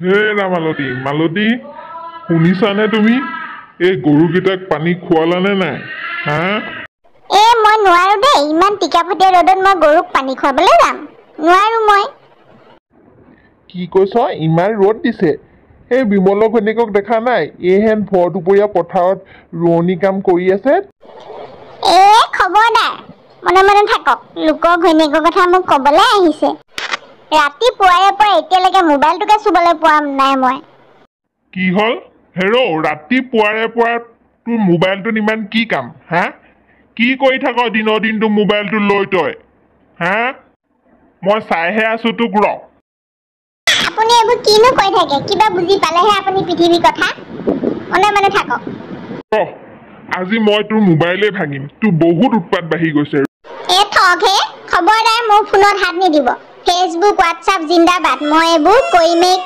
হে না মালতী মালতী শুনিছানে তুমি এই গৰুকেইটাক পানী খোৱালানে নাই হা মই নোৱাৰো দেই ইমান টিকাফটীয়া ৰ'দত মই গৰুক পানী খুৱাবলৈ যাম নোৱাৰো মই কি কৈছ ইমান ৰ'দ দিছে এই বিমলৰ ঘৈণীয়েকক দেখা নাই এইহেন ভৰ দুপৰীয়া পথাৰত ৰোৱনী কাম কৰি আছে খবৰদাৰ মনে মনে থাকক লোকৰ ঘৈণীয়েকৰ কথা মোক ক'বলৈ আহিছে ৰাতিপুৱাৰে পৰা এতিয়ালৈকে মোবাইলটোকে চুবলৈ পোৱা নাই মই কি হ'ল হেৰ' ৰাতিপুৱাৰে পৰা তোৰ মোবাইলটোত ইমান কি কাম হা কি কৰি থাক দিনৰ দিনটো মোবাইলটো লৈ তই হা মই চাইহে আছো তোক ৰ আপুনি এইবোৰ কিনো কৈ থাকে কিবা বুজি পালেহে আপুনি পৃথিৱীৰ কথা মনে মনে থাকক আজি মই তোৰ মোবাইলেই ভাঙিম তোৰ বহুত উৎপাত বাঢ়ি গৈছে ঠকহে খবৰদাৰ মোৰ ফোনত হাত নিদিব ফেচবুক হোৱাটছআপ জিন্দাবাদ মই এইবোৰ কৰিমেই